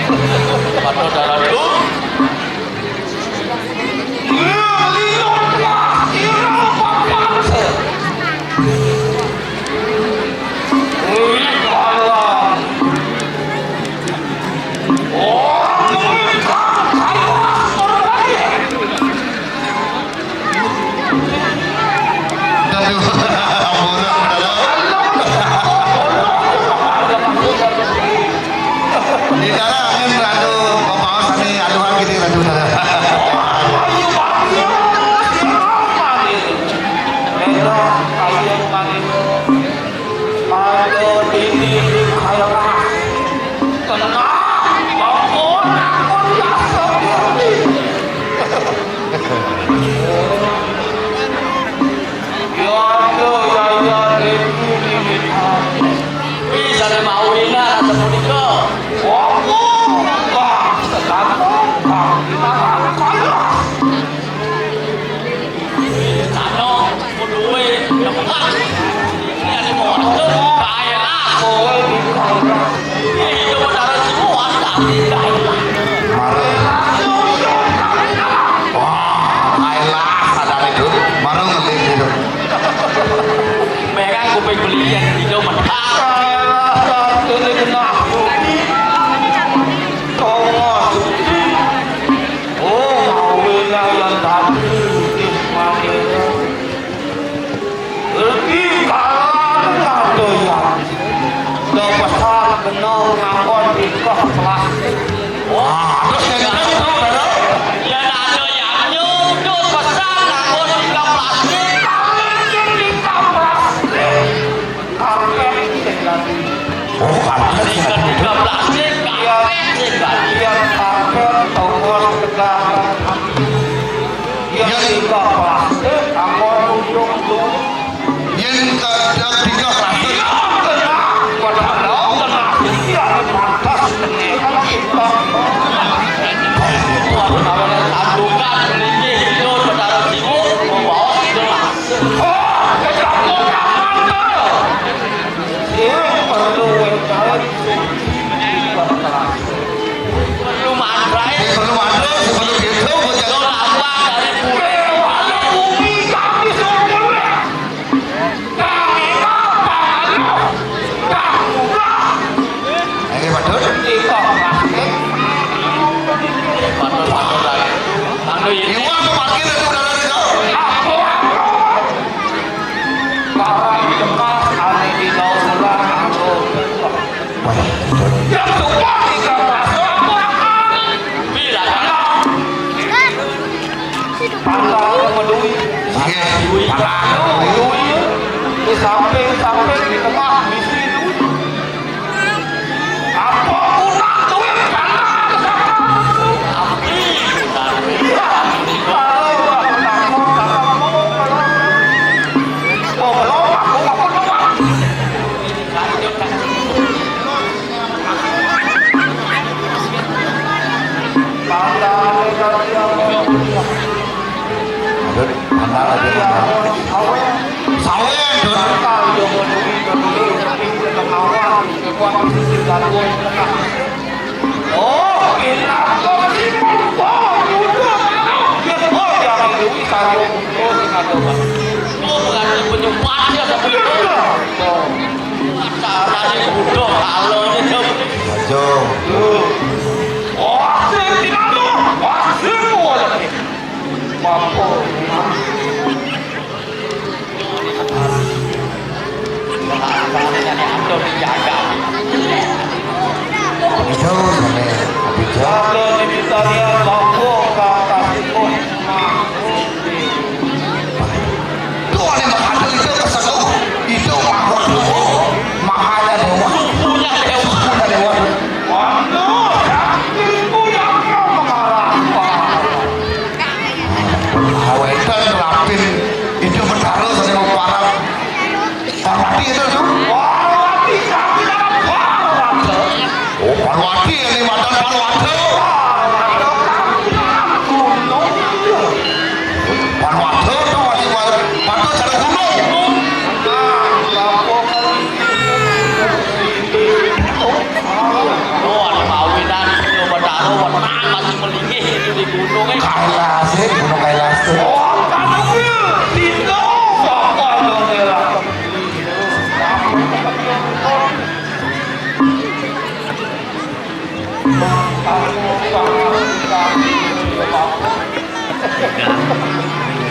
Padha darahku.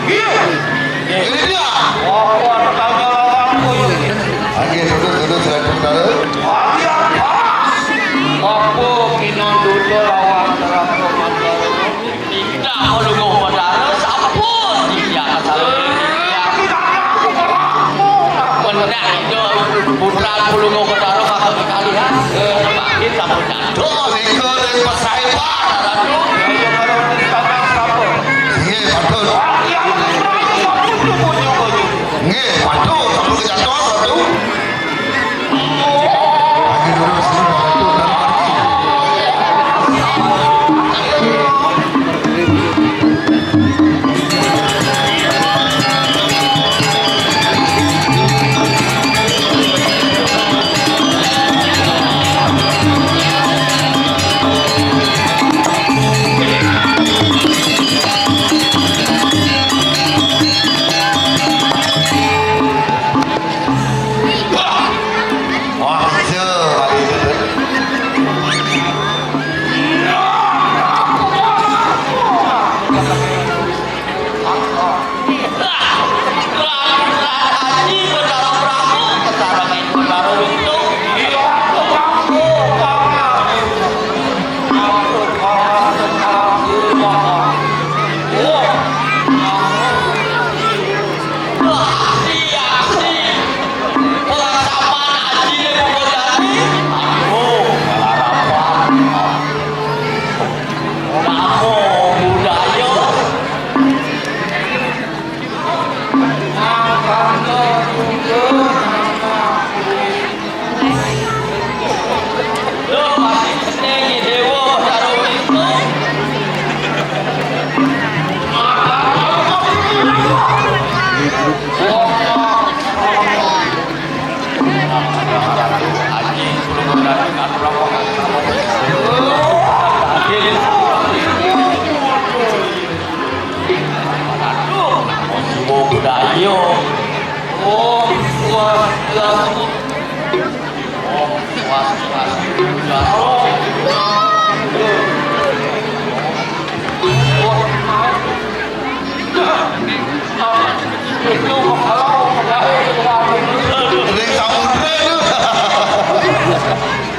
Iya. Ini dia. Angin duduk selain tahu. Aku kinon duduk lawan terang komandan. Tidak mau lu komandan, sampun dia asal. Benar itu putra bulu komandan maka kali ya. Makin sampun jatuh. Ikut pasai par. Ayo kalau kita sampun. Nggih, betul. Nggih, betul. Kamu kejatuhan betul. Angin duduk sini betul dan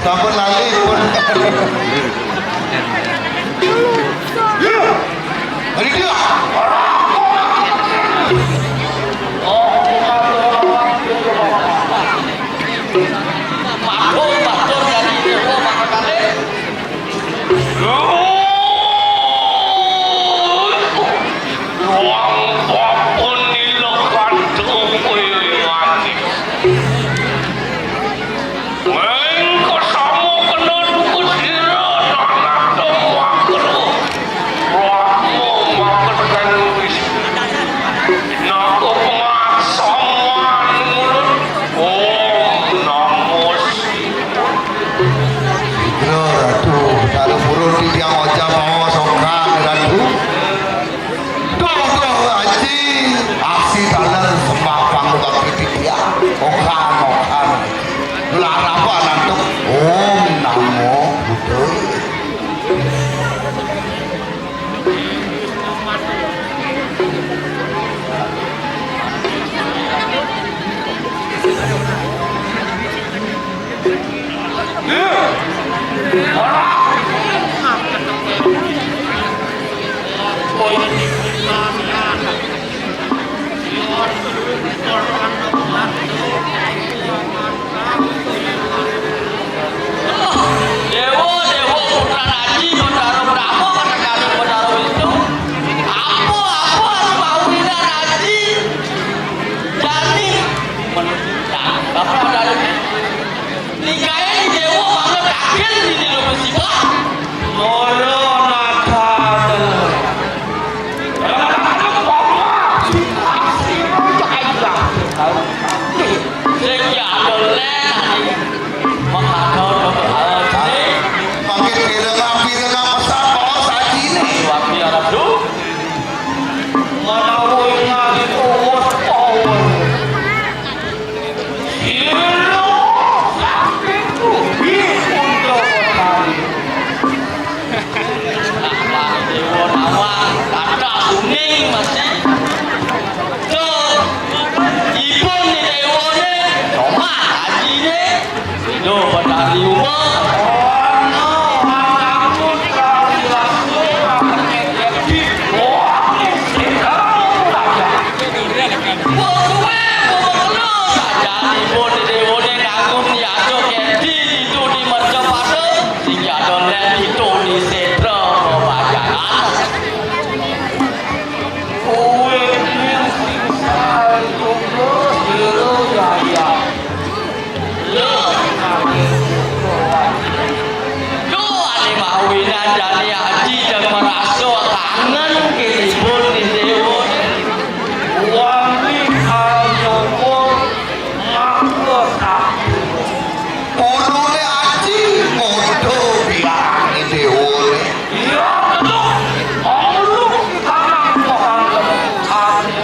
sampun lali pun. Hari dia. Engkau sama kena dukus diri. dan itu di sentra pembayaran. Kue yang singsa juga siru jaya. Lo ane mawinan dan haji dan merasa kangen kiribun di dewa. Wangi ayamul makota. Urune aji modo biang ide ole. Iya betul. Allah kangen pohon ane.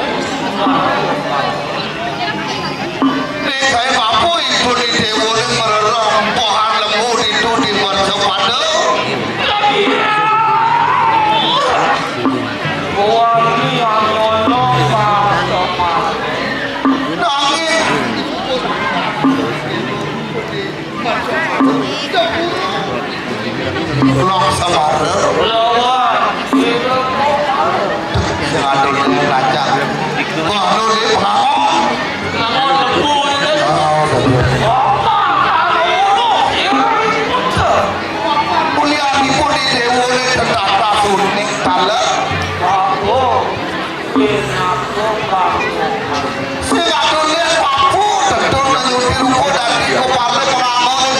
Nek saya mampu ibu di dewane mererong pohon lemur itu di mercepada. Wangi ayamul makota. Nangis. Long sabara. Lawan itu Yang ada yang kacang. Wah, lu ni pengawal. namun lembu itu. Kuliah ibu di dewane tertata sunik tala. Saya tak lihat papu tentu menyuti ruko dari kepala pengamal.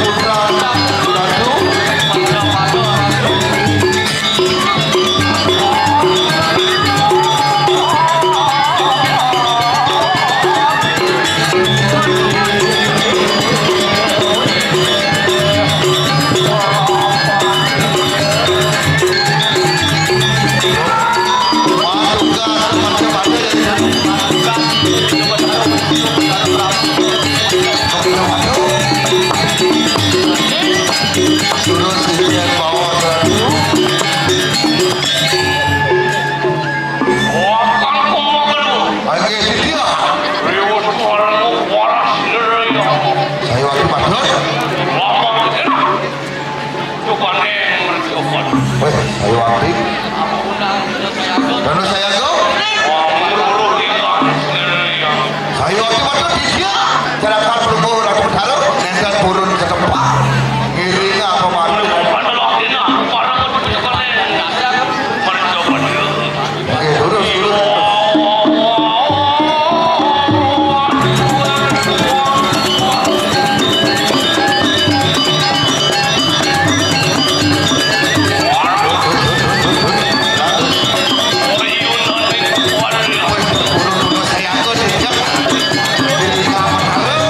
putra ratu. Suruh sisian bawa ratu. Oke, dia. Saya waktu madun. Weh, saya waktu. Dan saya go. Saya waktu madun di dia. Jangan berumur ratu dalam. Nenggal turun ke tempat. Ngiring apa madun. Oke, lurus. Turun saya go sejak. Ngiring apa dalam.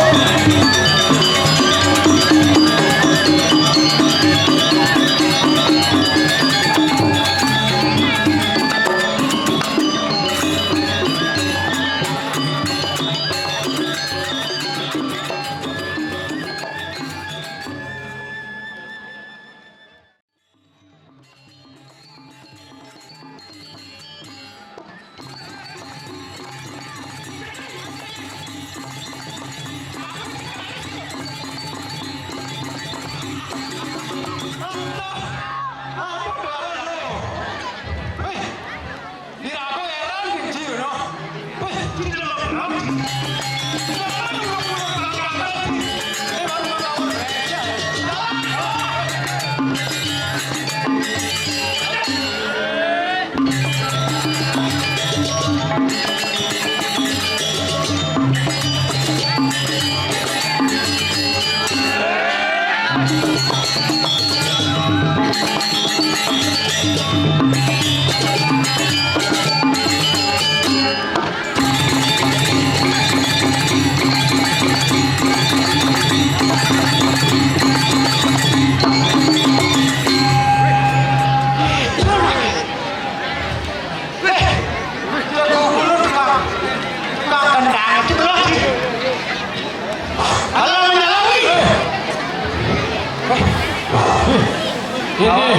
Ini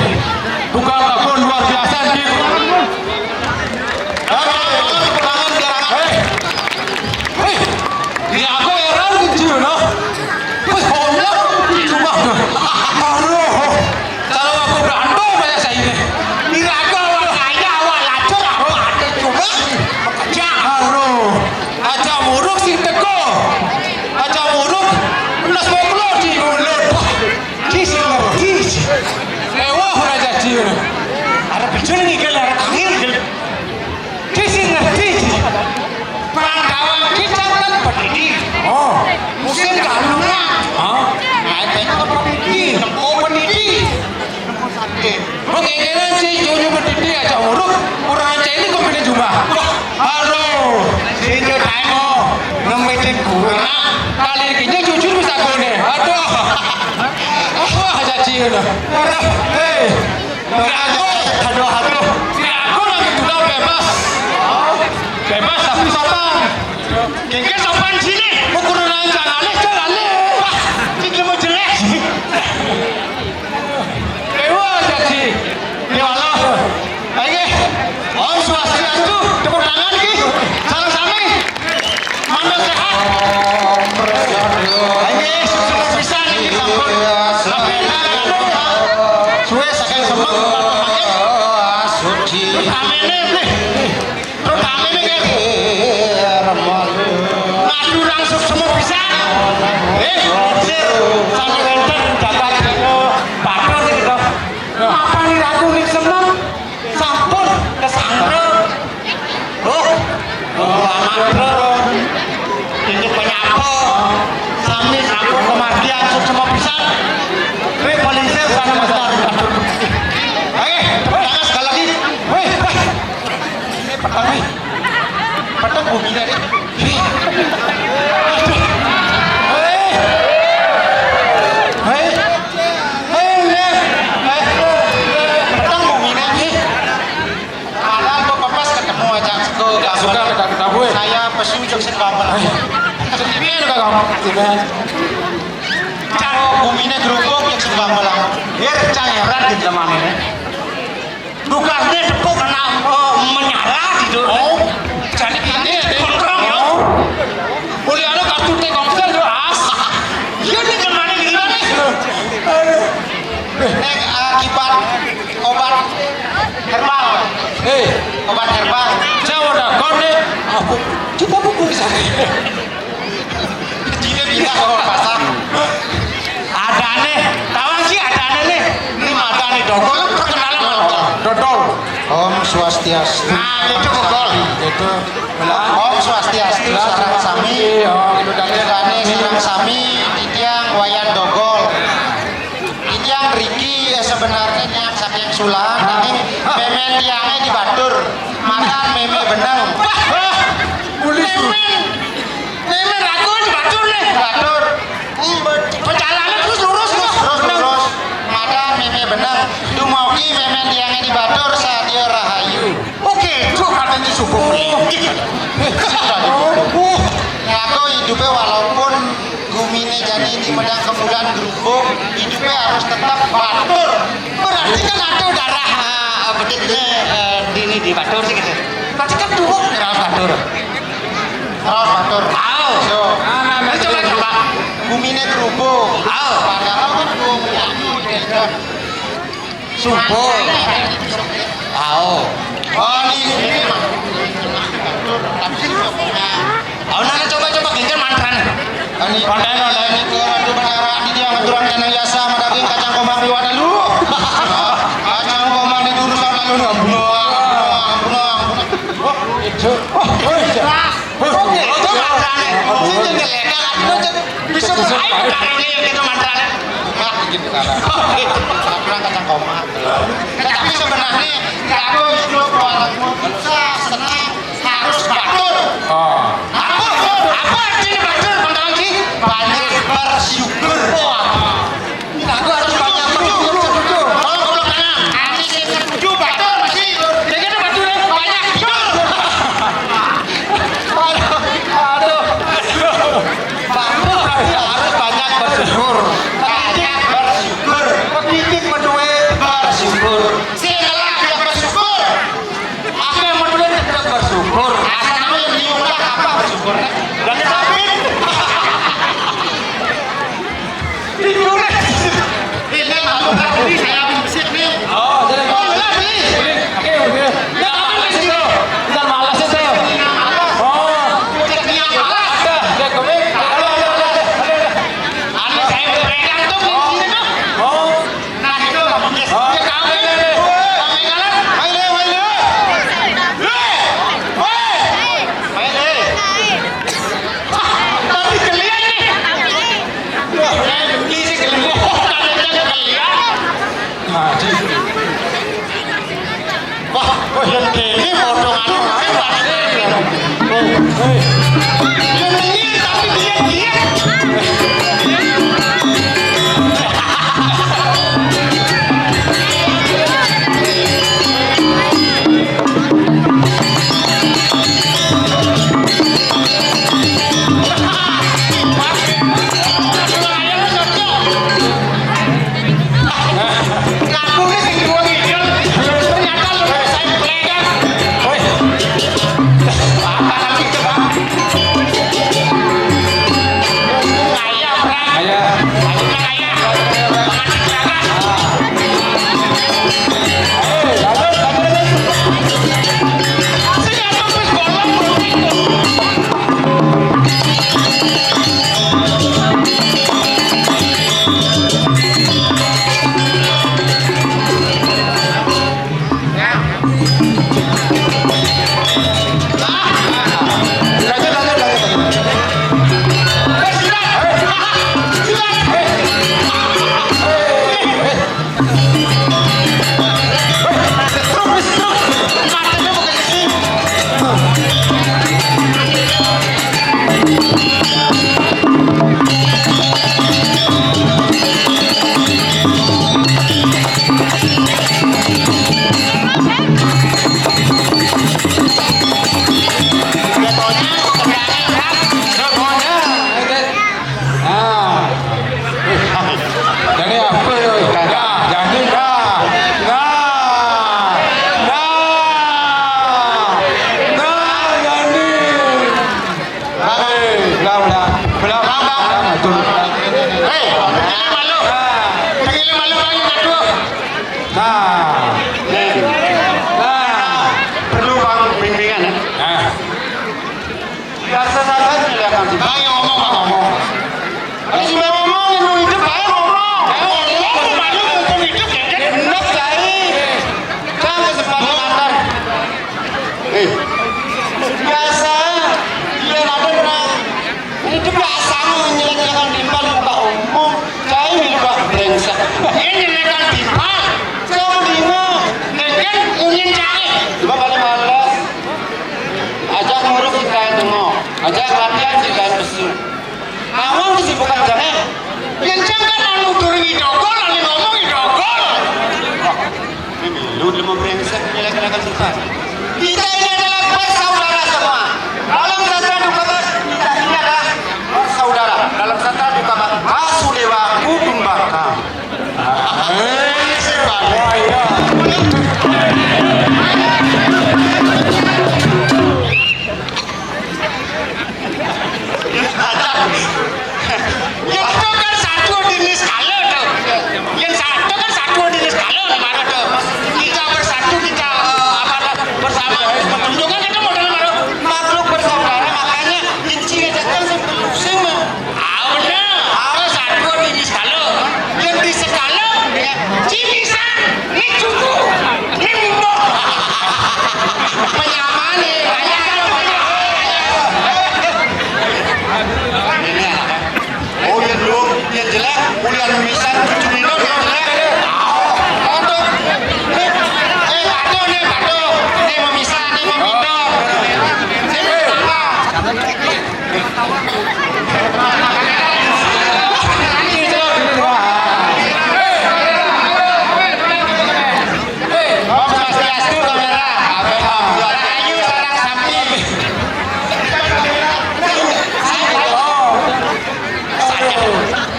tukang takun luar biasa nih. Hei, ini aku heran kecil no. Pas homeless di rumah tuh. Aduh, kalau aku berandong banyak saya ini. Ini aku awal kaya awal lacur aku ada juga. Kerja. Aduh, aja muruk sing teko. Aja muruk, belas mau keluar di mulut. Kisi. Wah, raja cium. Ada pecul ni kalau ada angin kalau. Kisi ngerti. Pangkawan kita kan pendidi. Oh, musim galungnya. Ah, ada yang pendidi, mau pendidi. Bagaimana sih jauh pendidi aja urut. Orang aja ini kau pilih jumpa. Aduh, sini tayo. Ngemetin gua. Kali ini jujur bisa kau ni. Aduh. Wah, aja cium. Hei, aduh, si aku lagi tinggal bebas tapi sopan. Kengke sopan sini. Ukuran aja jangan alih. Wah, ini mau jelek. Dewa jadi. Dewa lo. Ayo, Om Swastiastu, tepuk tangan ki. Salam sami. Mandor sehat. Ayo, sukses bisa nih sampun. Sampai suwe saking semeng suci. Terus kamene ki. Ngadu langsung semua kan. Cang bumine gerubuk yang sudah malang. Cang heran di zaman ini. Tugasnya tepuk kena menyala gitu. Oh, jadi ini Kontrol ya. boleh ada kartu Telkomsel tuh as. Iya nih kemana gila nih? Nek akibat obat herbal. Obat herbal. Saya udah kode. Aku kita buku bisa. Jadi bisa kalau pasang. Ada nih, kawan sih ada nih. Ini mata nih dogol terkenal mata. Dodol. Om Swastiastu. Nah itu dogol. Itu Om Swastiastu sarang sami. Kirane sarang sami titiang wayan dogol. Titiang Riki sebenarnya nyak saking sulan tapi memen tiangnya di batur. Makan meme benang. Memen aku di batur nih. Batur. Perjalanan terus lurus. Terus makan meme benang. Dumogi memen tiangnya di batur sadia rahayu. Oke, itu katanya subuh beli. Ngaku hidupnya walaupun gumine jadi di medang kemudian gerubuk, hidupnya harus tetap batur. Berarti kan ada darah bediknya di batur sih gitu. Berarti kan dulu darah batur. Terus batur. Tahu. So, Coba. gumine gerubuk. Tahu. Padahal kan gumine Subuh. Tahu. Oh ini Oh, nana coba gengkel mantran. Ini ini ke ratu benara di dia ngaturan kena yasa madaging kacang komang riwada dulu. Kacang komang di dulu sama dulu. Itu. Oke, itu mantran. Saya jadi legal. Bisa bermain kalau dia gitu mantran. Kurang kacang komang. Tapi sebenarnya aku hidup walaupun susah senang harus batur. Oh. Apa artinya batur, Bang Sih? Banyak bersyukur. Aku harus banyak bersyukur. Tolong goblok kanan. Ani setuju batur masih. Jadi ada batur banyak. Aduh. Batur berarti harus banyak bersyukur. Banyak bersyukur. Sedikit berduit. Bersyukur. Sehingga tidak bersyukur. Aku yang mau tidak bersyukur. Asal yang diulang apa bersyukur? betul. Hei, ini malu. Ini malu lagi ngadu. Nah, Perlu bang bimbingan ya. Biasa saja silakan. Ayo ngomong. Ini cuma ngomong, yang hidup ayo ngomong. Malu mumpung hidup ya. Enak lagi. Jangan kesempatan mantan. Biasa. Dia ada orang. Itu biasa menyelesaikan timbal muka umum. Saya juga brengsek. Ini nyelesaikan timbal. Saya bingung. Mungkin ingin cari. Cuma paling malas. Ajak ngurus ikan tengok. Ajak latihan ikan besu. Awang kesibukan jangan. Yang jangan lalu turun idogol, lalu ngomong idogol. Lu mau brengsek menyelesaikan susah. Kita ini adalah bersaudara semua. Dalam sastra duka kita ini adalah bersaudara. Dalam sastra duka Basudewa Kudumbaka. Yang itu kan satu jenis kalau tuh. Yang satu kan satu jenis kalau mana tuh. Kita bersatu kita bersama. Pertunjukan itu model makhluk bersaudara makanya inci ajakan pusing mah. Benar. Satu jenis kalau. Yang di skala cimisan, ini cukup, ini bumbu. Menyamani, oh ya dulu, yang jelek, kuliah misan, cucu minum, yang jelek. Untuk, batu, ini memisan, ini meminum. Ini apa? Om Swastiastu kamera. Rahayu sarang sapi.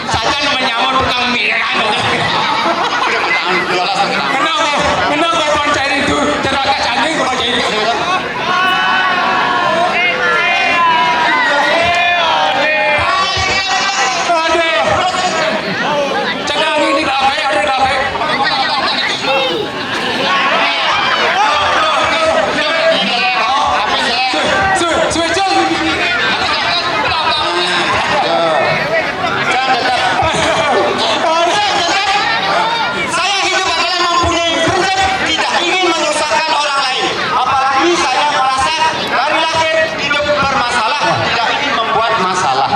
Saja menyamar tukang miran. Kenapa konser itu teragak canggih kalau jadi? Jangan ini rapi, ada rapi. Switch. Saya hidup adalah mempunyai prinsip tidak ingin menyusahkan orang lain. Apalagi saya merasa dari lahir hidup bermasalah, tidak ingin membuat masalah.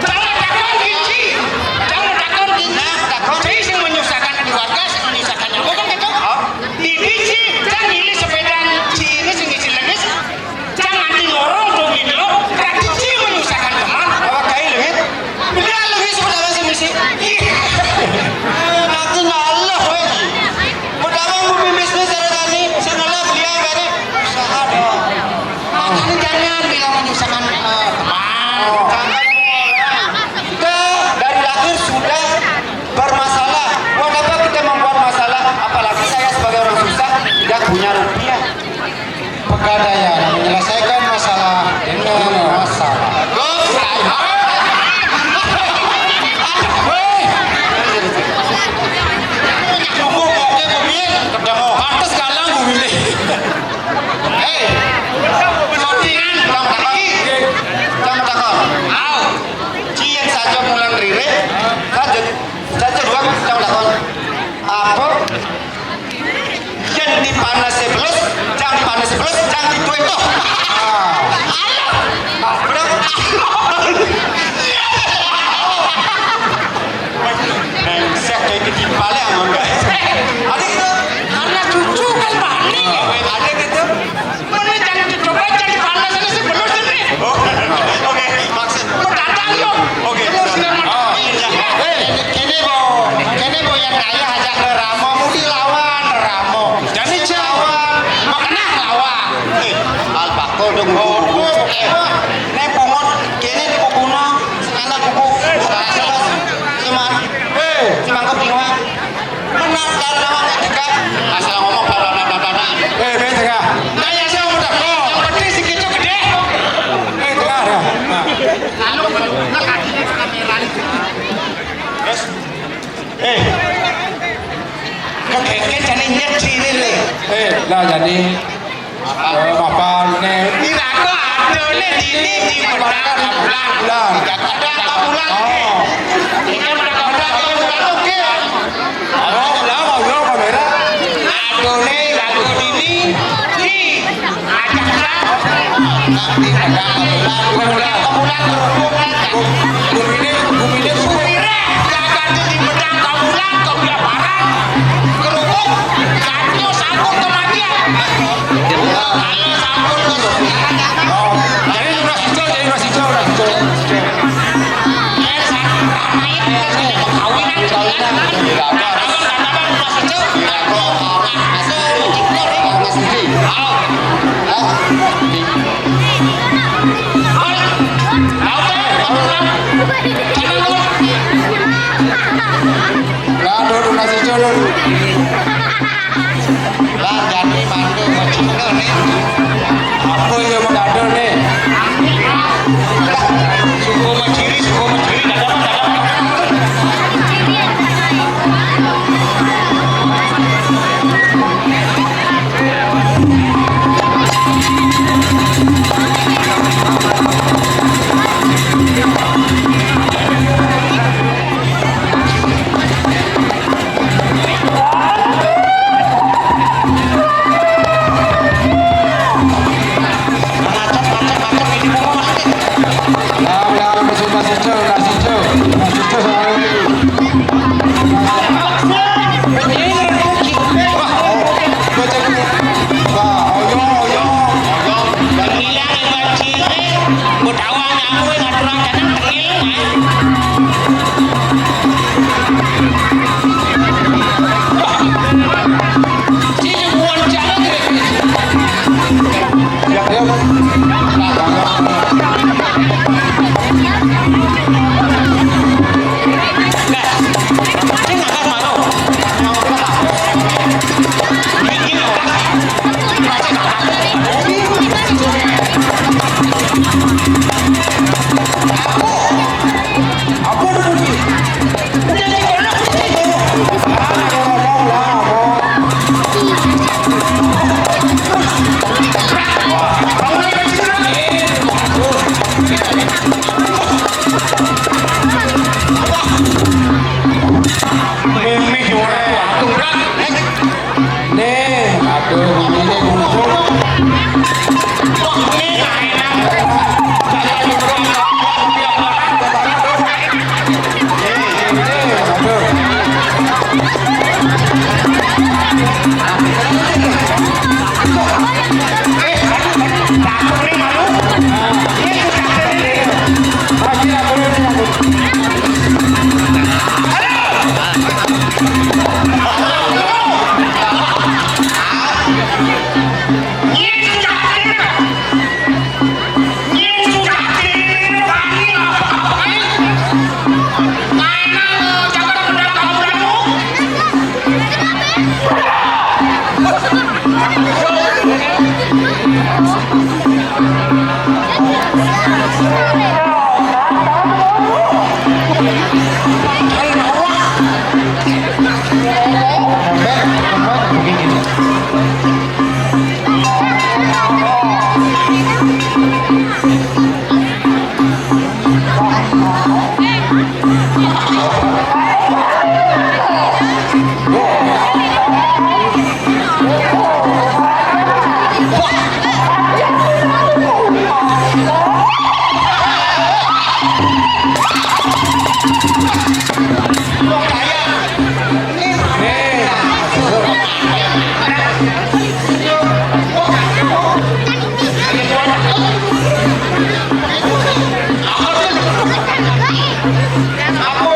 Jangan takkan kunci. Jadi saya menyusahkan keluarga, saya menyusahkan yang bukan gitu. Di biji, jangan ini sepeda ciri sengisi lengis. Jangan di lorong tuh gitu. Tradisi menyusahkan teman. Apa kayak lengit? Beliau lebih sebenarnya semisi. Nanti ngalah lagi. Pertama mau bisnis ada tadi, sengalah beliau dari usaha dong. Makanya jangan bilang menyusahkan teman. Kita dari lahir sudah bermasalah. Buat apa kita membuat masalah? Apalagi saya sebagai orang susah tidak punya rupiah. Pegadaian menyelesaikan masalah dengan masalah. Cukup oke bumil, ketemu pantas kalang bumil. Hei, shootingan pulang lagi. Jangan takut. Au, cian saja mulang rire. Saja dua jangan takut. Apa? Yang dipanas sebelus, jangan dipanas sebelus, jangan dituin tuh. Benar? Nengsek kayak ketimpalnya enggak? Ada gitu. Karena cucu kan panik. Ada gitu. Mana jangan dicoba jadi panas ini sebelum ini. Oke, maksud. Datang yuk. Oke. Terus dengan Kini bo yang kaya ajak ke Ramo, mesti lawan Ramo. Jadi lawan, makna lawan. Alpako dong. Nih pungut, kini di kukuno, sekarang kuku. Cuman, cuma bingung. Benar karena orang ketika asal ngomong pada. Tengah. Nanya saya udah kok. Yang penting segitu gede. Tengah. jadi mapan nih. Kira aku adone ini di Bedang Kabulan. Bedang Kabulan. Oh. Ini Bedang Kabulan oke. Ngobrol kamera. Adone lagu ini di Ajakra. Nanti Bedang Kabulan berhubungan. Bumine Supire jagat di Bedang Kabulan kebiaparan. Kerupuk ganti sambung kematian. Kalau sambung kesulitan. Jadi udah hijau. Lah udah hijau dulu. Lah jadi mandu macino nih. Apa yang mau ada nih? Suku menciri, Aku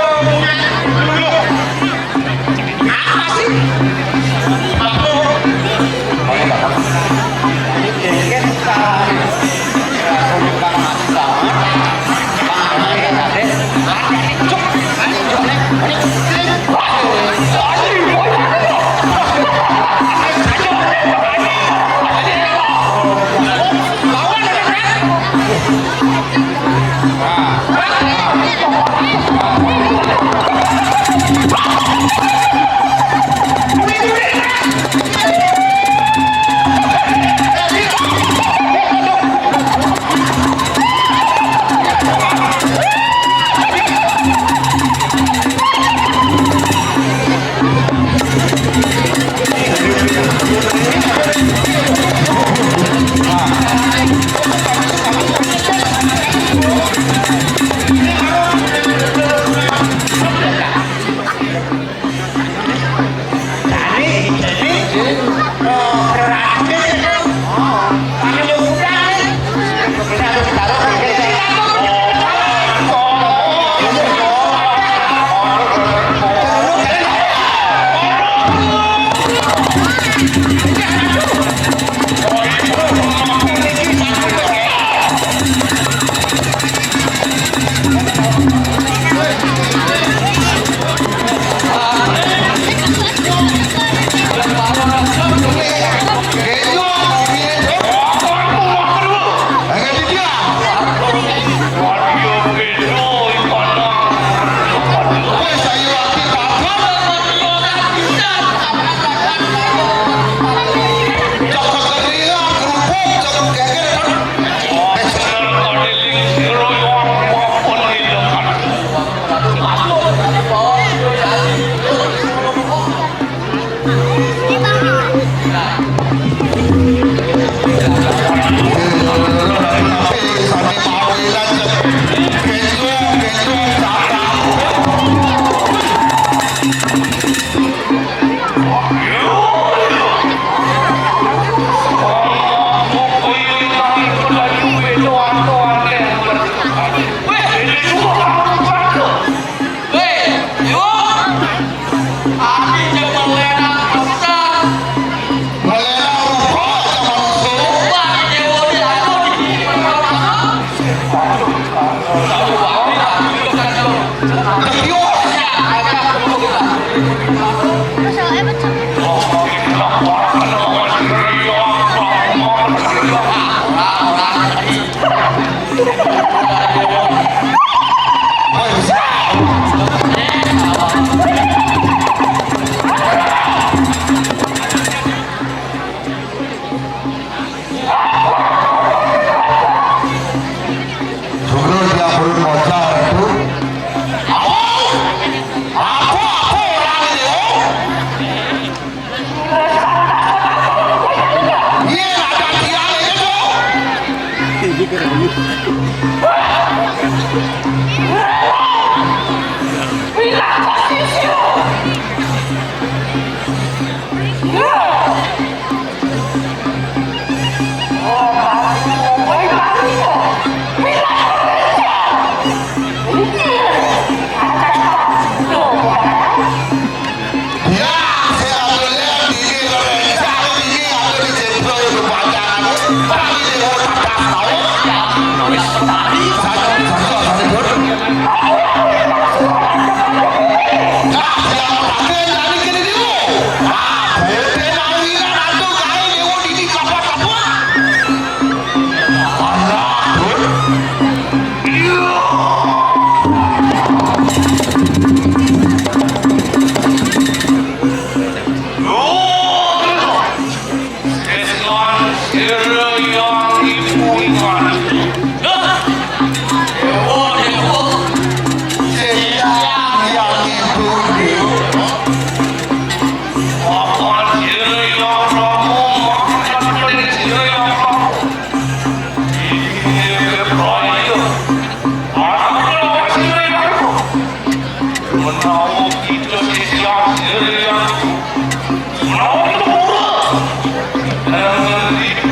Suka yang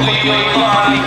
baru, kemarin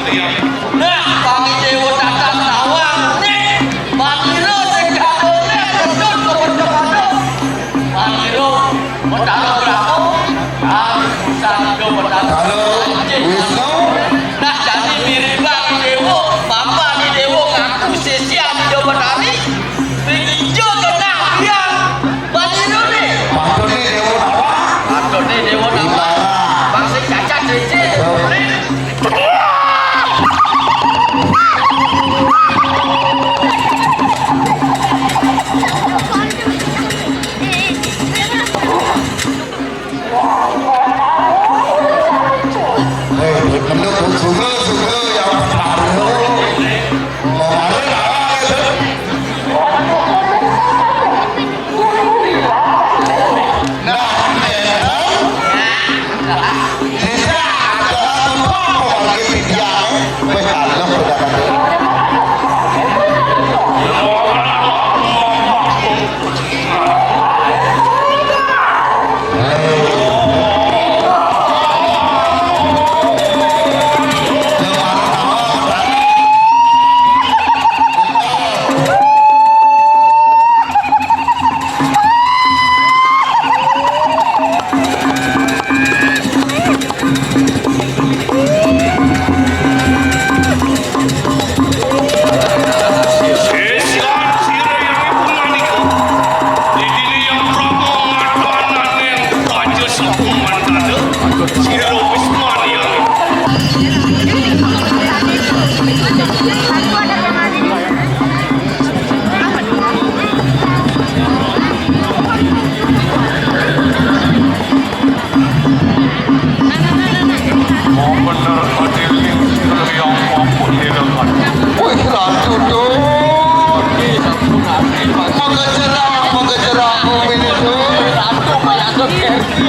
Mengejerah bumi itu. Ratu banyak sekali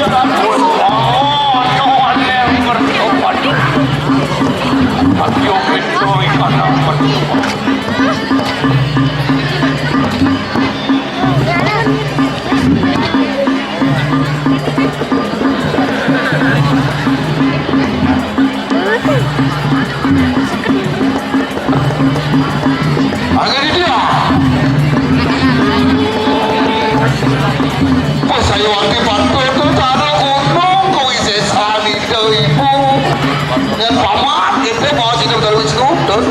ratu. Agar dia. Pas saya waktu bantu itu tanah gunung kau isi sani ke ibu dan paman itu mau sini betul betul.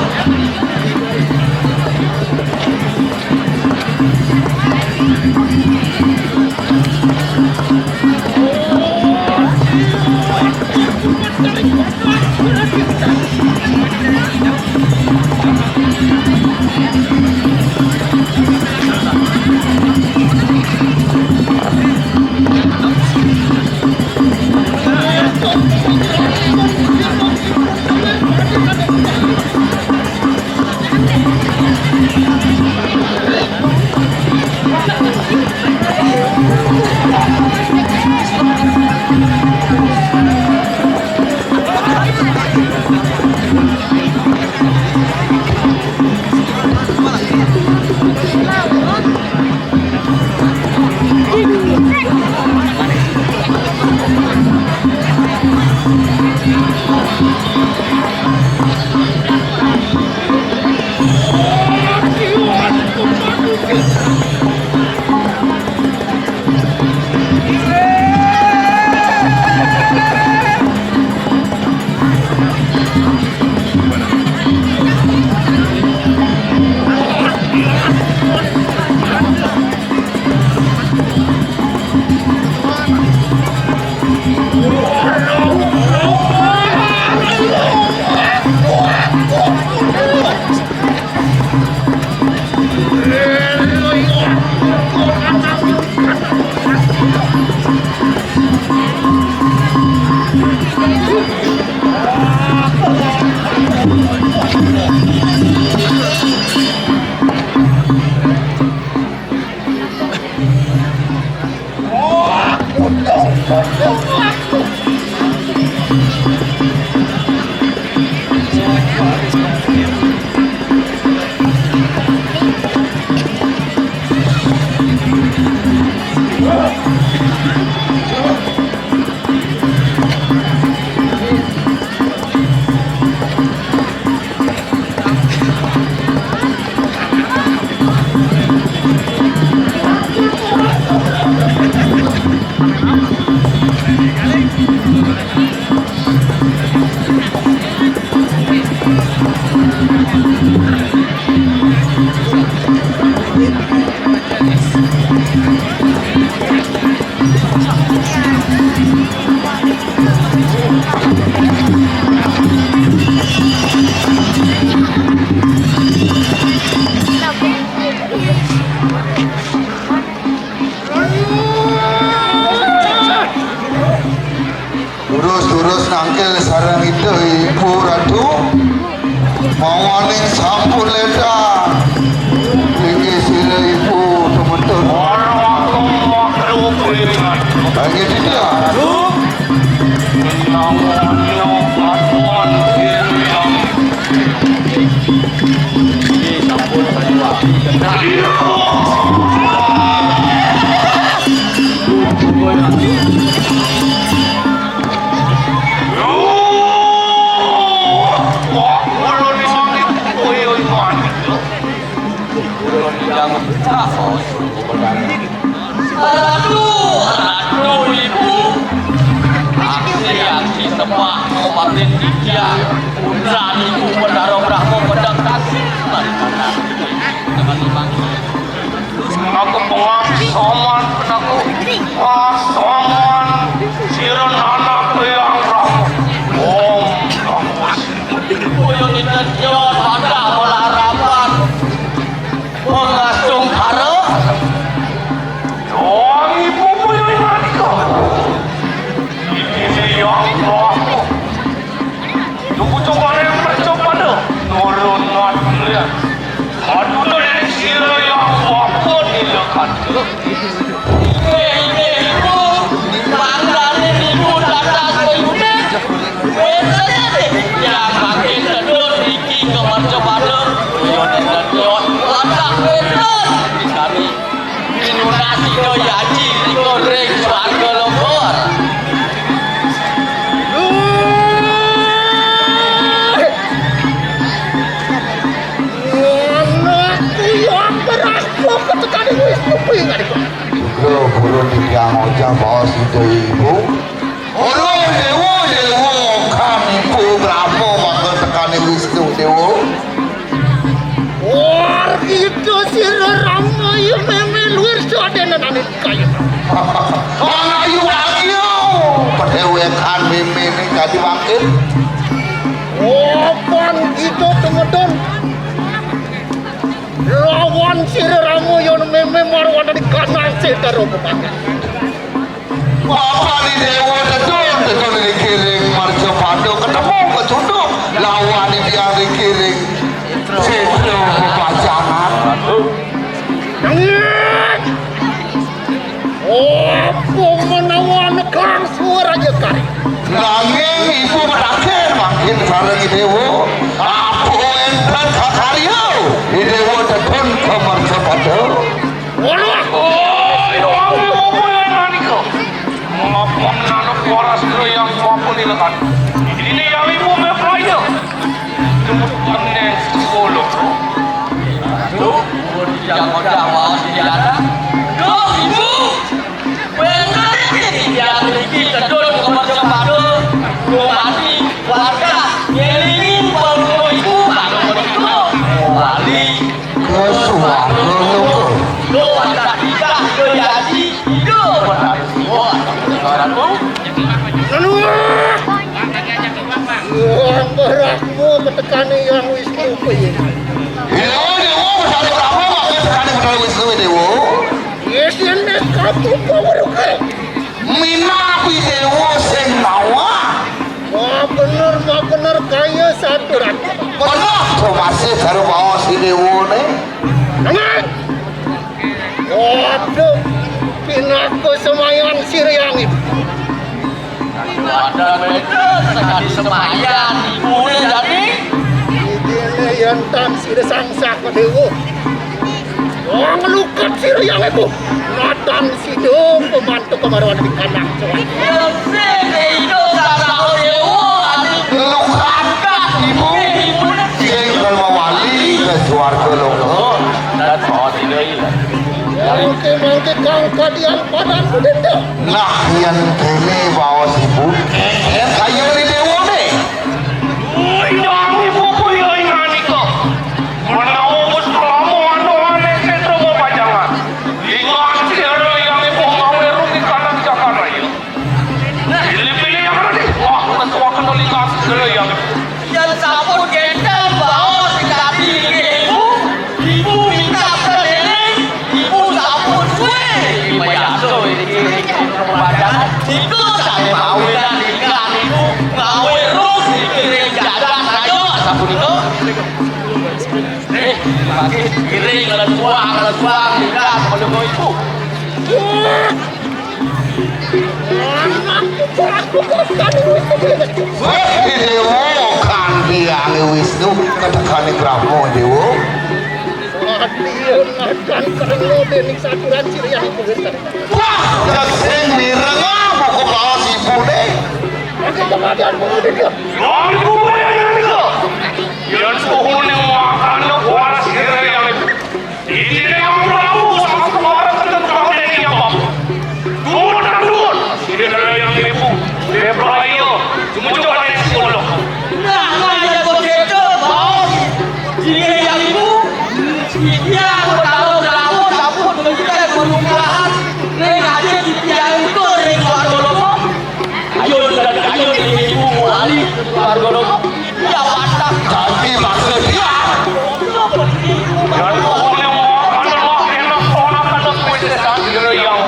Terus nangkel sarang itu ibu ratu mawaning sampun leda ini sila ibu teman-teman lagi tidak Aduh, ibu. Aksi tebak ngobatin dia. Putra ibu pendaro Brahmo pedang kasih. Aku pengasoman pedaku. Asoman siron anak yang Brahmo. Om Brahmo. Boyo diterjot pada olahrapan. Mengasung hara. Ibu boyo ini kau. Ini yang Brahmo. Tunggu coba yang bercoba dah. Nurun lihat. Aduh, ini sila yang Brahmo. Ibu, panggane ibu dadas koyune. Wetane yang makin sedot iki kemarco pada. Yo sedot latak wetan. Kami minunasi yo yaji digoreng swarga lembor. Guru tiang ojang bawa situ ibu. Olo dewo kami pu bramo maka tekani Wisnu dewo. War itu si Rama yang memeluir sadenan anin kaya. Mangayu agyo. Pedewe kan meme ni jadi wakil. Apaan itu teman-teman? Lawan si Rama yang meme marwan di kanan setar rupanya. Bapak ni dewa tentu dikiring marjo pado ketemu kecunduk lawan ni dia dikiring sedo pajangan. Nangis! Apa menawan kerang suara aja kari? Nanging ibu berakhir makin sarang dewa. Apa enten kakaryo? Dewa tetun ke marjo pado. Walah! Waras yang mampu dilakukan. Ini yang ibu memperoleh. Kemudian sekolah. Tuh, jangan mau senjata. Tuh, ibu. Benar ini yang lagi kedul kamar sepatu. Mati warga ngelingin baru ibu baru itu. Bali ke suara lu. Lu ada tidak lu jadi. Lu benar semua. Suaramu. Yang beratmu ketekani yang Wisnu kuih. Dewa bersatu berapa makin sekali benar Wisnu dewa. Yes, ini satu power oke. Minapi dewa sing nawa. Wah bener kaya satu ratu. Benar tuh masih baru bawa si dewa nih. Nangis! Waduh, pinako semayan siriang itu. Ada beda sekali semayan ibu jadi. Ini yang tan siri sangsa ke dewa. Wah ngelukat siriang itu. Natan sido pembantu kemaruan di kanak. Yang sini itu sama dewa. Lukakan ibu. Sing kalau wali ke suarga loh. Dan mau tidak hilang. Mangke kang kadian padan denda. Nah yang kini bawa ibu. Kayu ni dewa nih. Yang ibu punya ini kok. Mana ubus kamu anu sentro mau pajangan. Ingat siapa yang ibu mau rugi kanan Jakarta ya. Pilih yang mana nih? Wah, ketua kenal ingat segala yang. Yang sabun gendam bawa dikasih ibu. Ibu minta keliling. Ibu sabun kue. Bayar so ini pemandangan. Itu saya mau dan ikan ibu. Mau terus dikirim jalan ayo sabun itu. Pakai kiring kalau suang tidak kalau ibu. Dewa kan biang Wisnu ketekani Brahmo dewa. Adian akan kerenglo dening saturan siriang itu bentar. Wah, keseng mirengah buku bawa si ibu deh. Maka kemudian mengudik dia. Yang ibu punya ini kok. Yang suhu yang makan waras yang itu. Ini yang berlaku sama kemarin tentang ini yang bang. Dun. Ini adalah yang ibu. Dia berayo. Cuma coba dari sekolah. Nah, ada begitu, bos. Jika yang ibu, dia tahu sabun begitu berumuran. Neng aja dia itu neng wargolomo. Ayo ibu wali wargolomo. Ya mantap. Jadi maksud dia. Yang suhu yang makan enak orang kata kuisesan yang.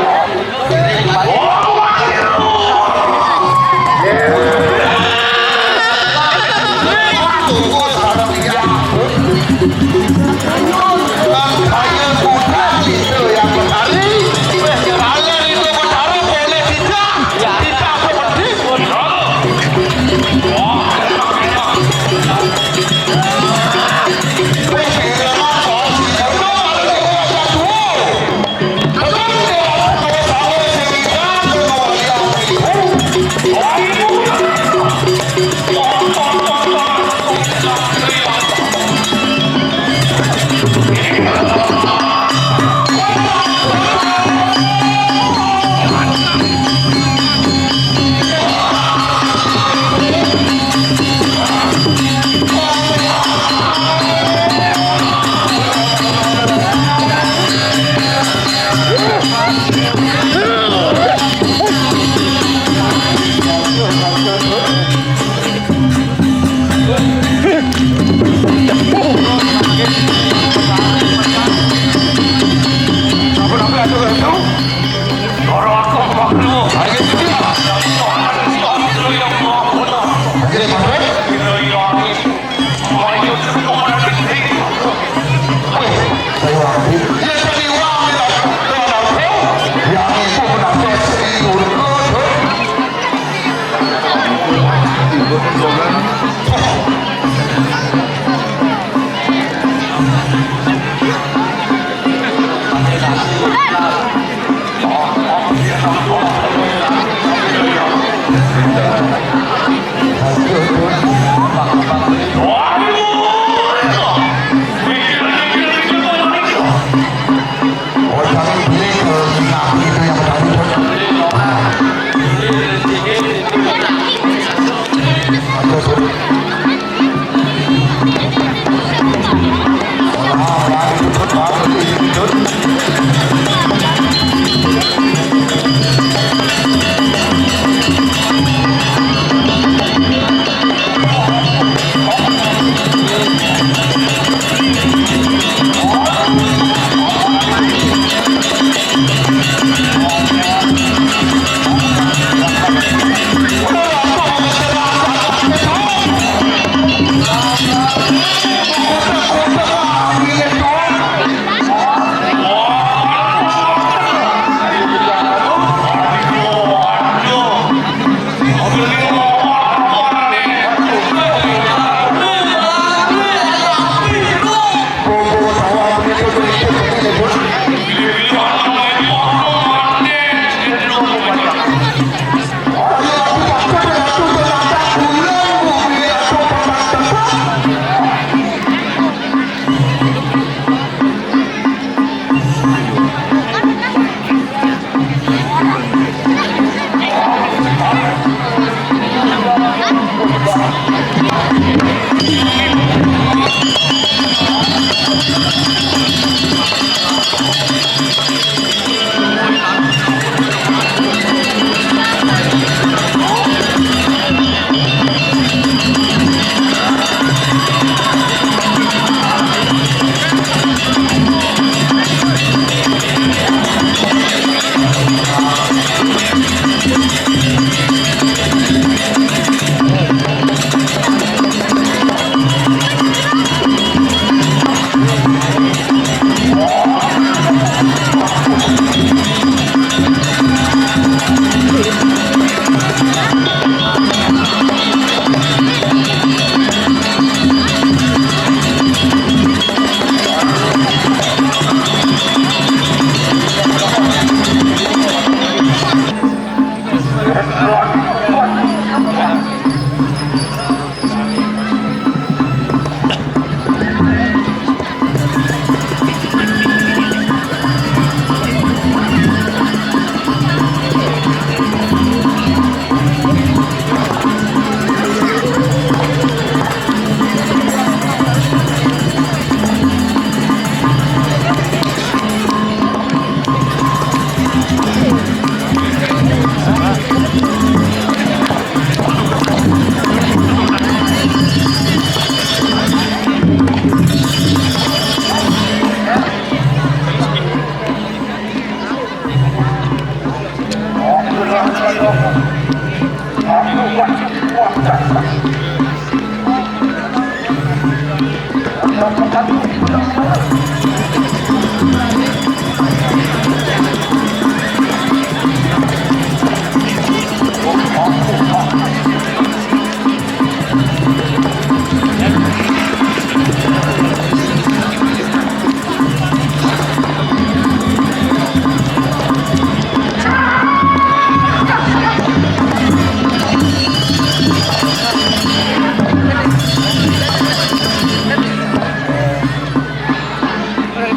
Saya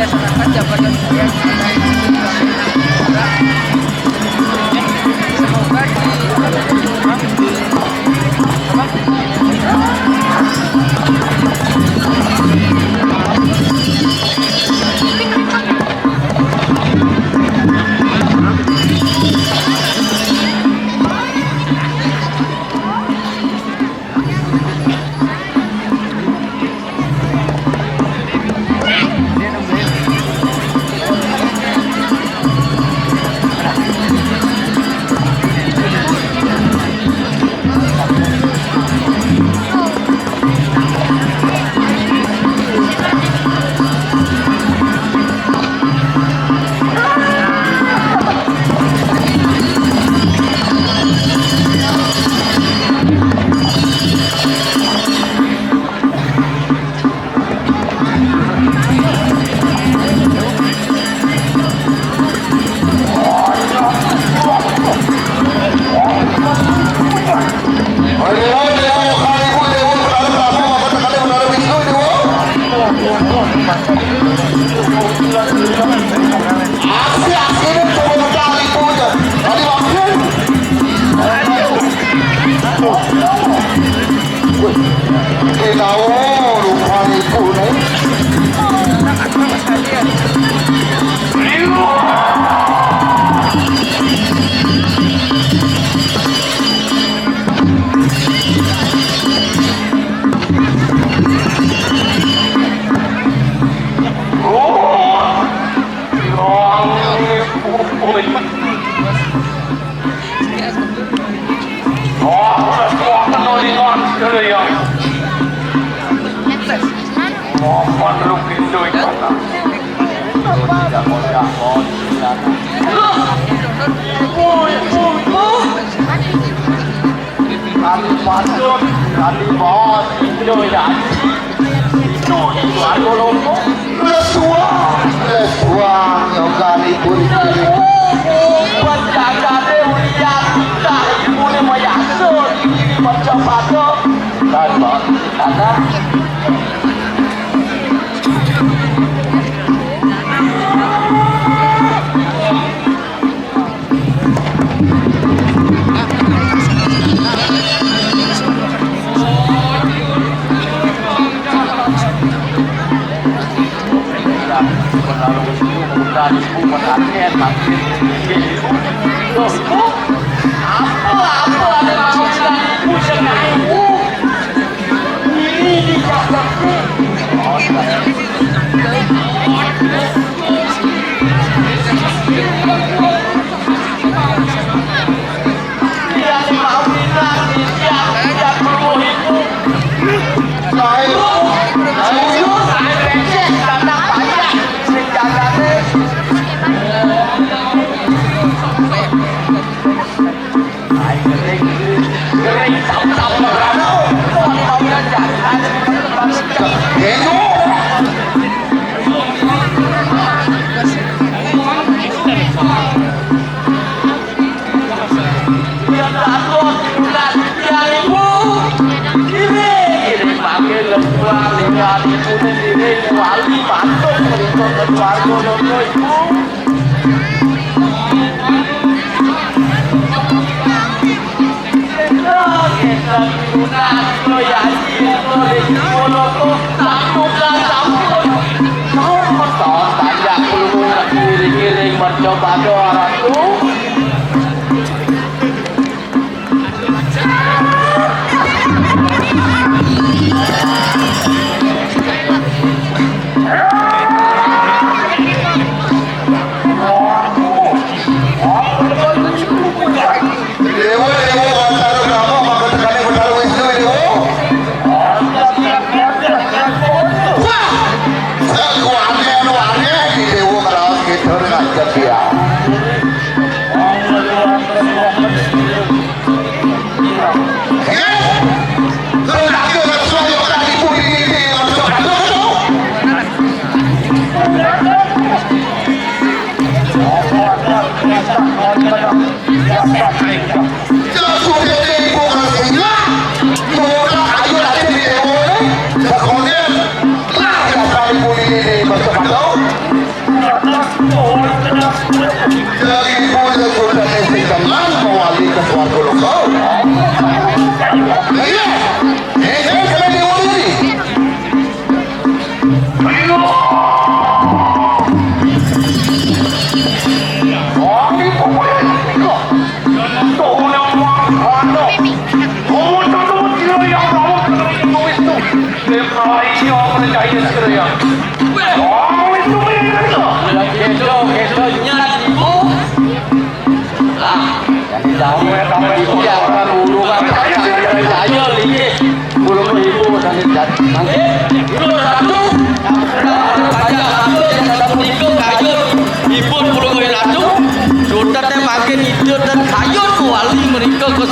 serahkan jabatan saya kepada semoga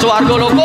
Swarga Loka.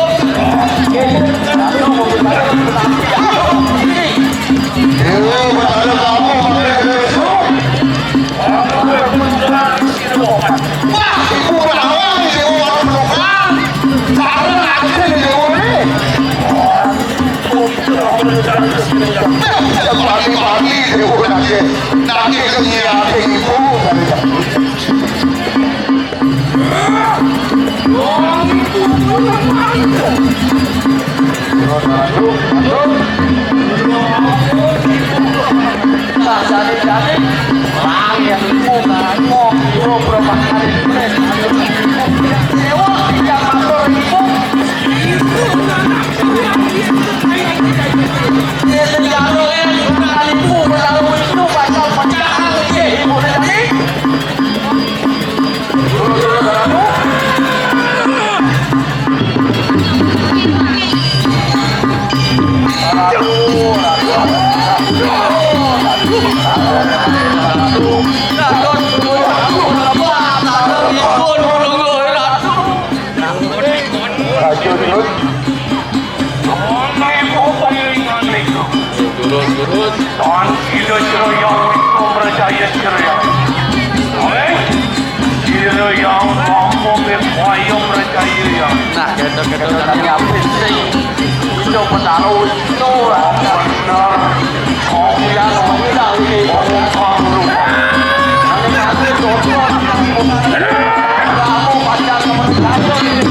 Nah, gitu-gitu tapi apa sih? Itu penaruh itu benar. Oh ya, ngomong ini. Kamu pacar teman saya ini.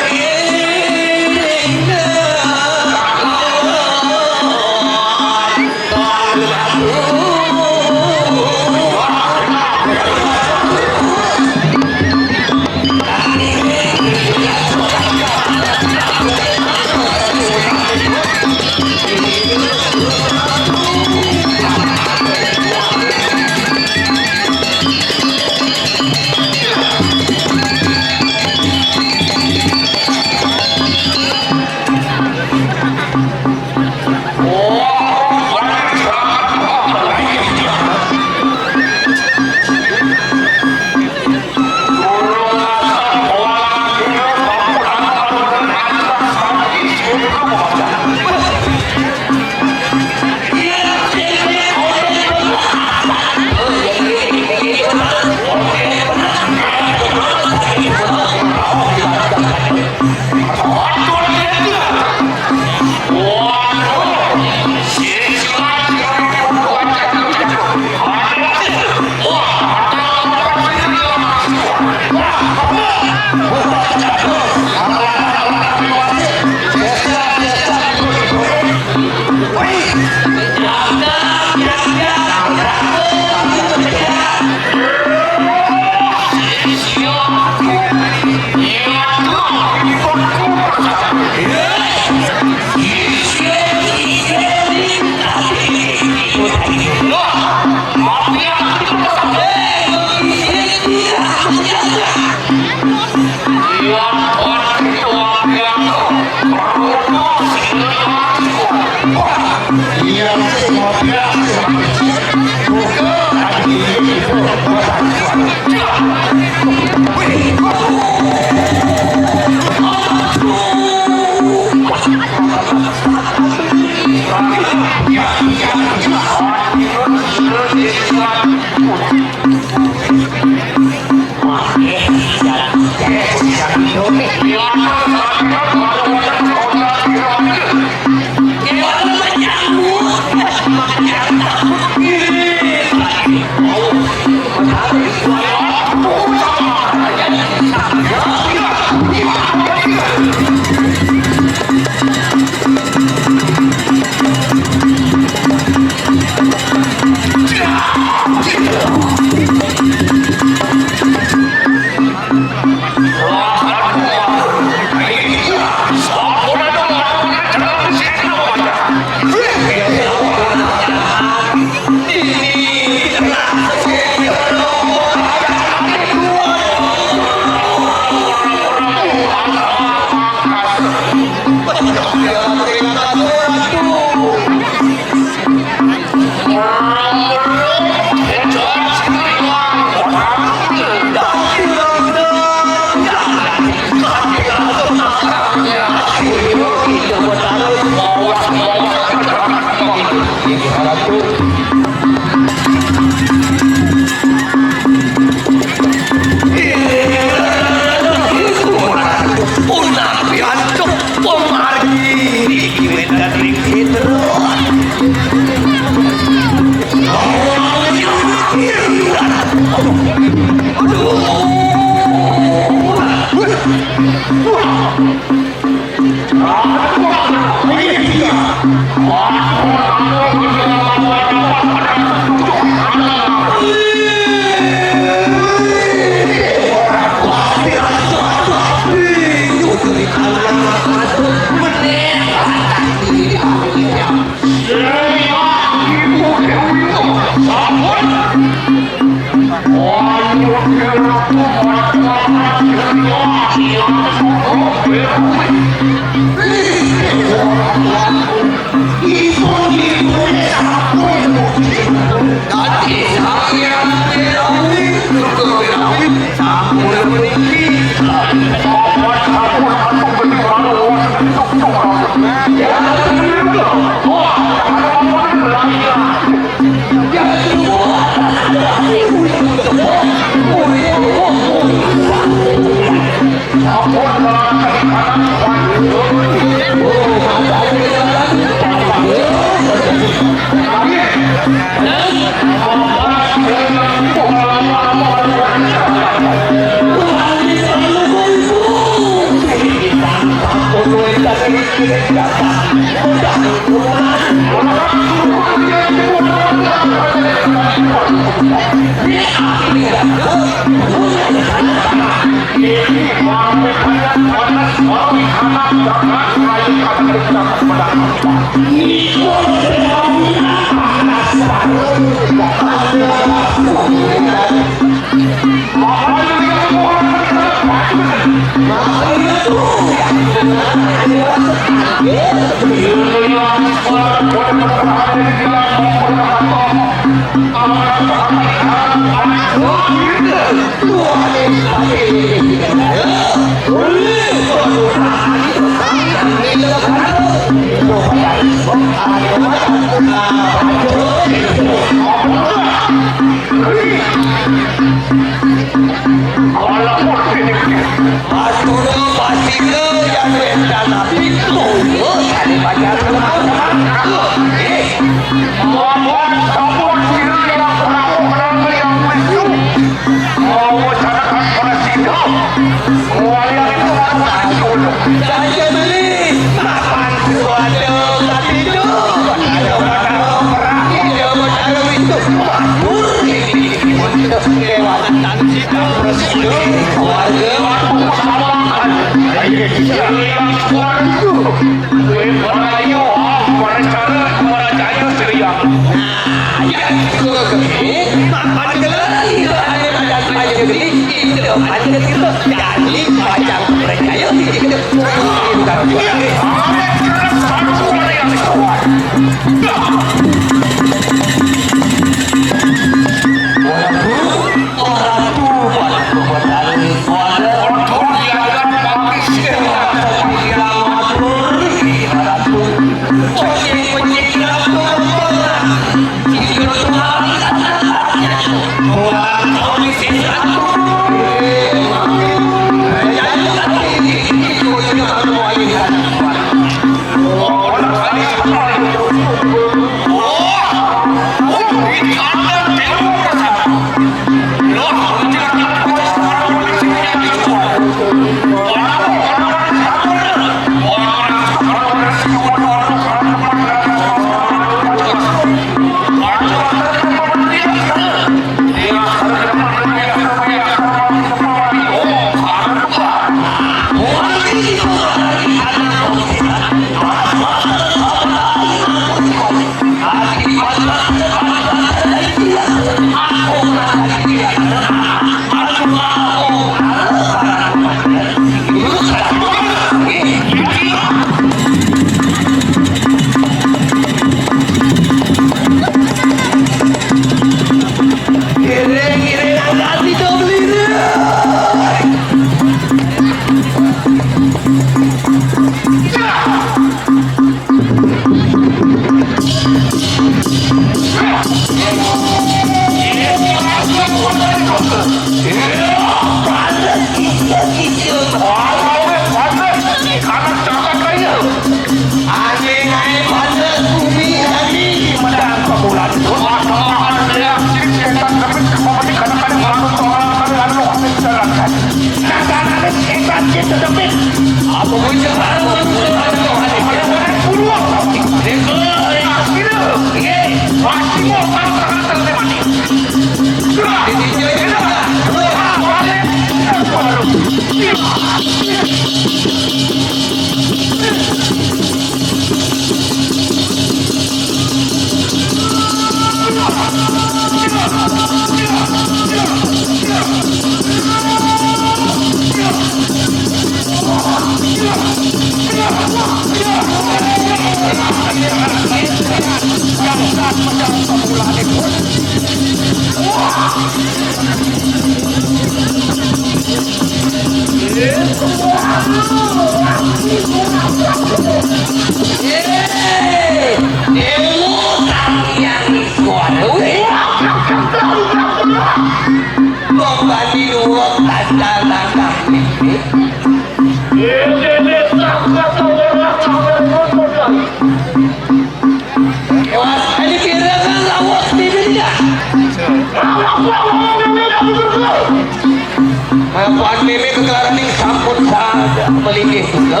Puan Meme kegelaran ini sampun saja melingkih juga.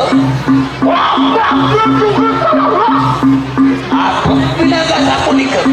Aku tidak akan sampun ikut.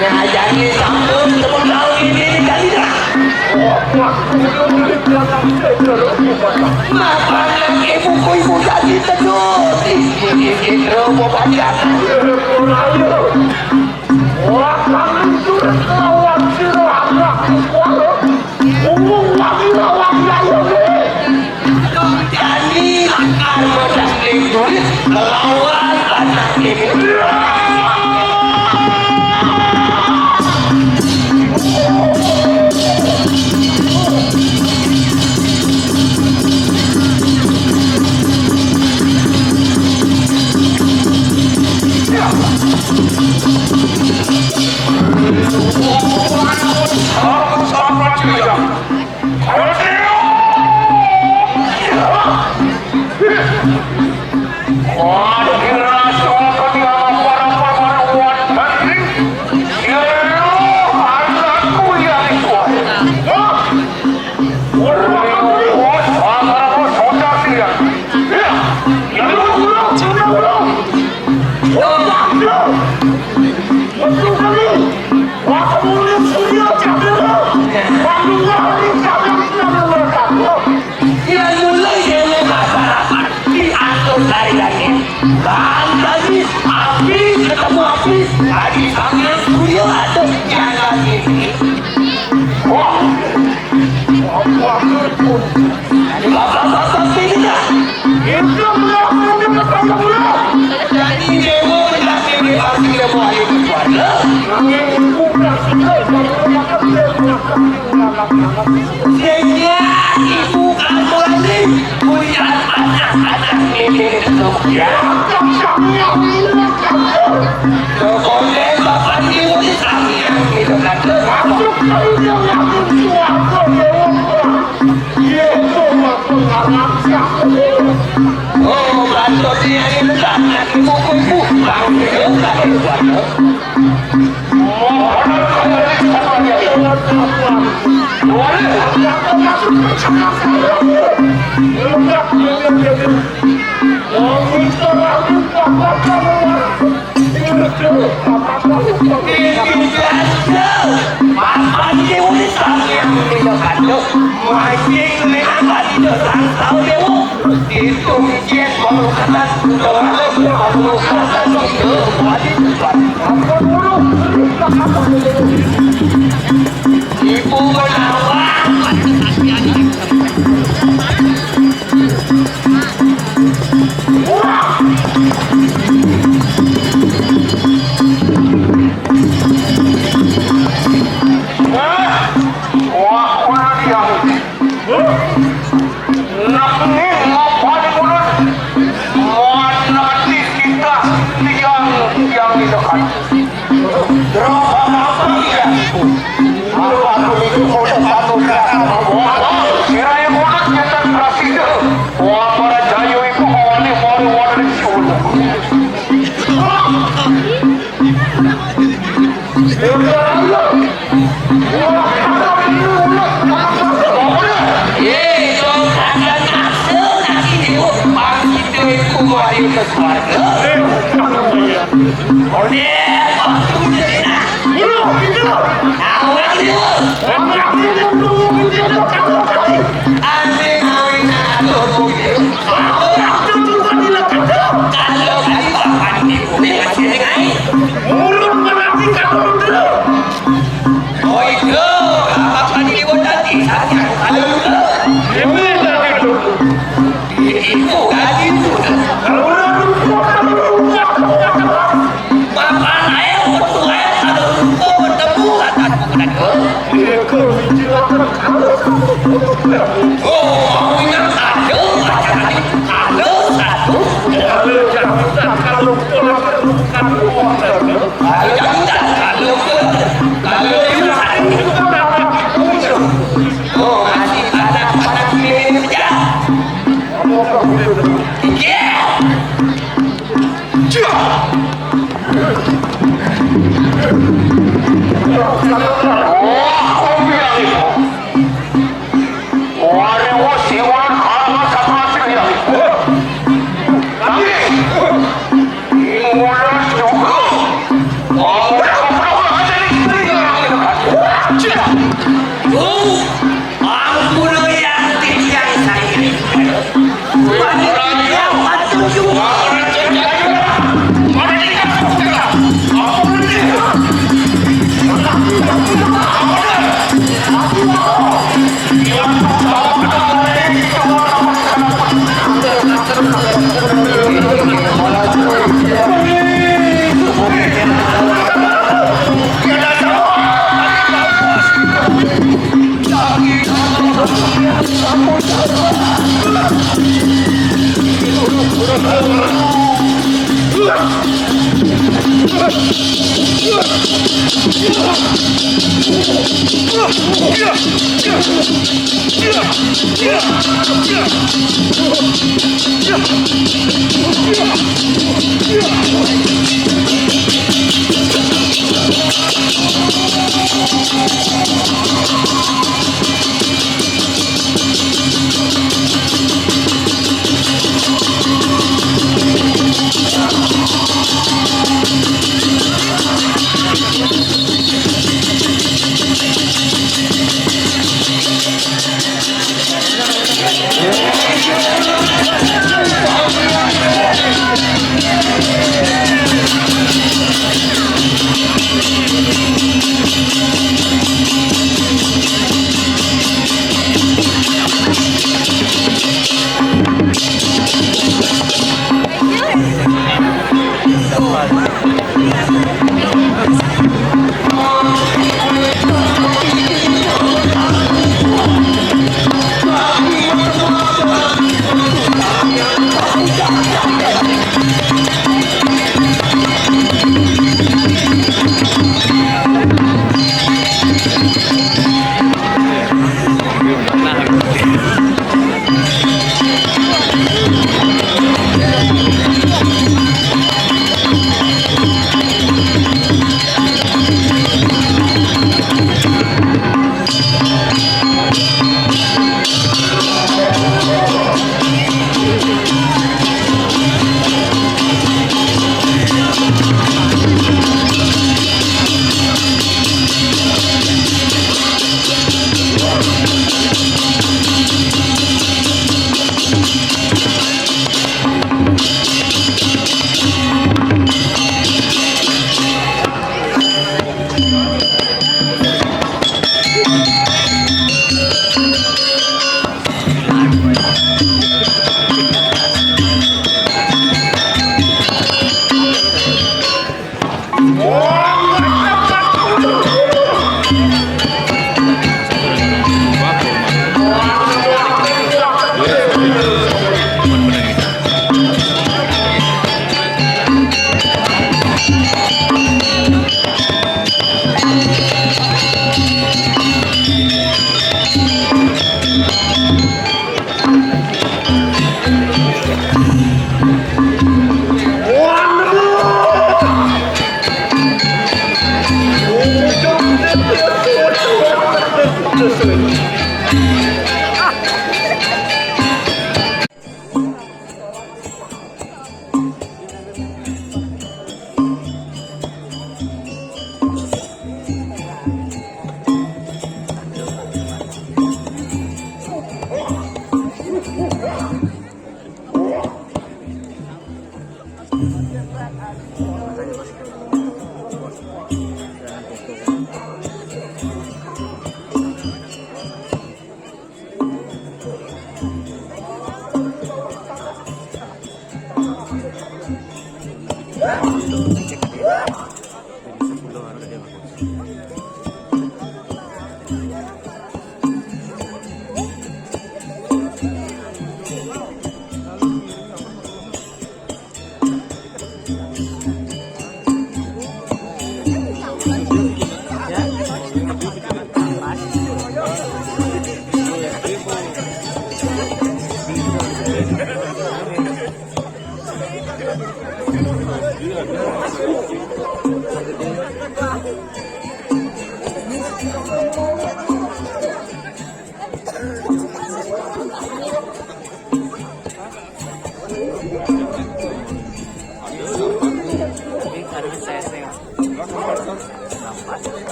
Ngajari sampun tepung tahu ini kali dah. Makanan ibu jadi terus. Ini robo banyak. Jadi akan menang duit melawan anak ini. Yang mulai dari masyarakat diatur dari langit. Dan jadi api ketemu api, tadi tangan beliau ada jalan ini. Wah, bapak-bapak tidak. Itu jadi demo tapi dipanggil demo ayo keluarga. Sehingga ibu kamu lagi punya anak-anak ini boleh bapak ibu di samping itu kata oh bantu dia ini anak ibu-ibu ibu menawar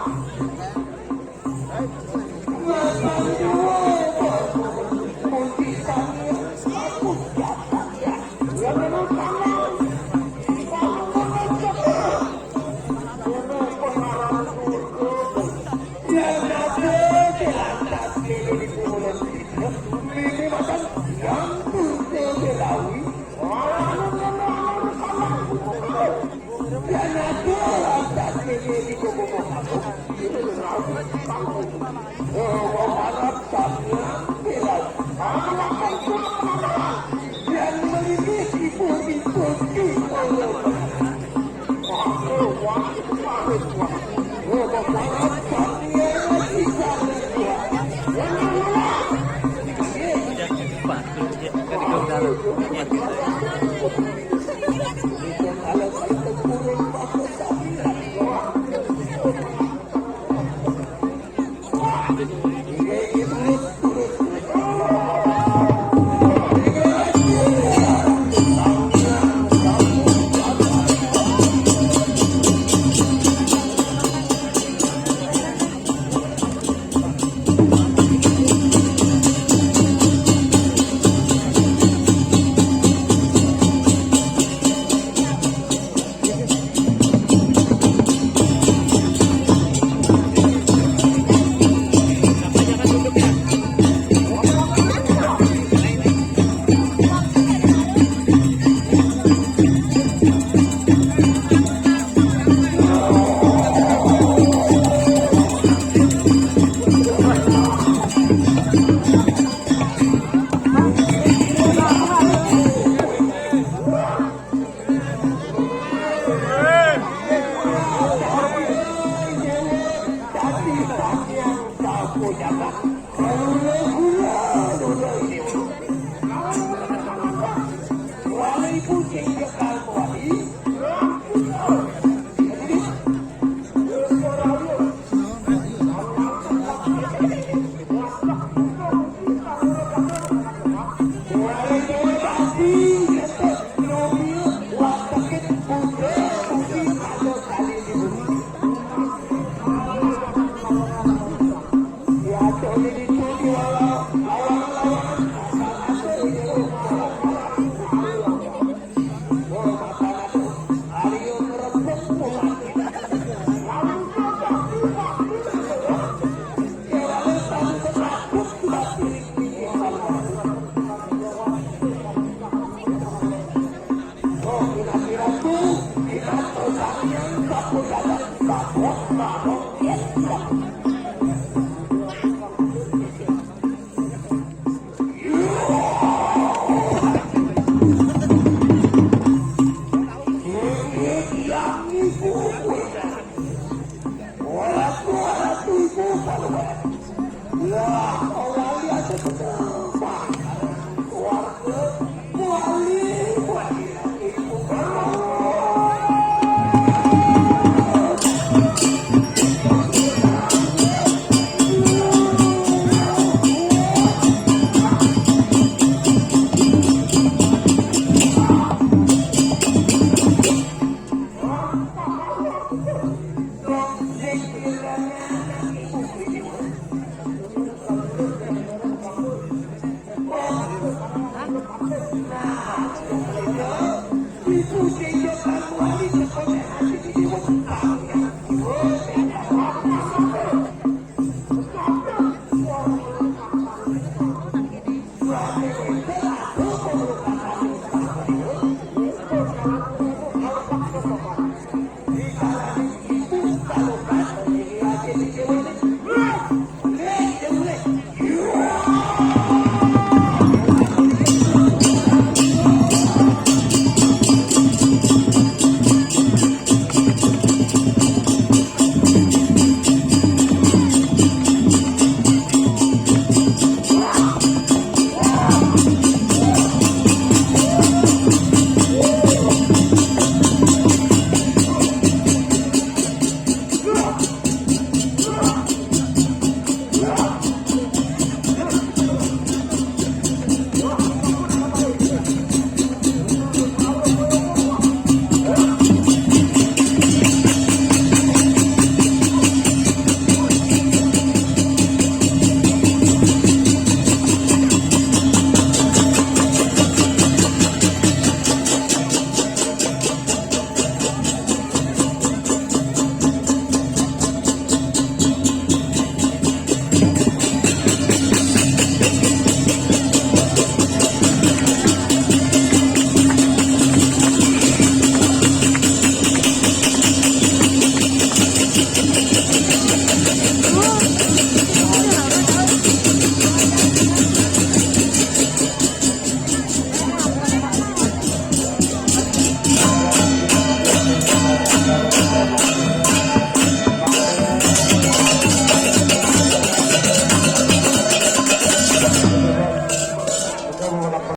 Thank you.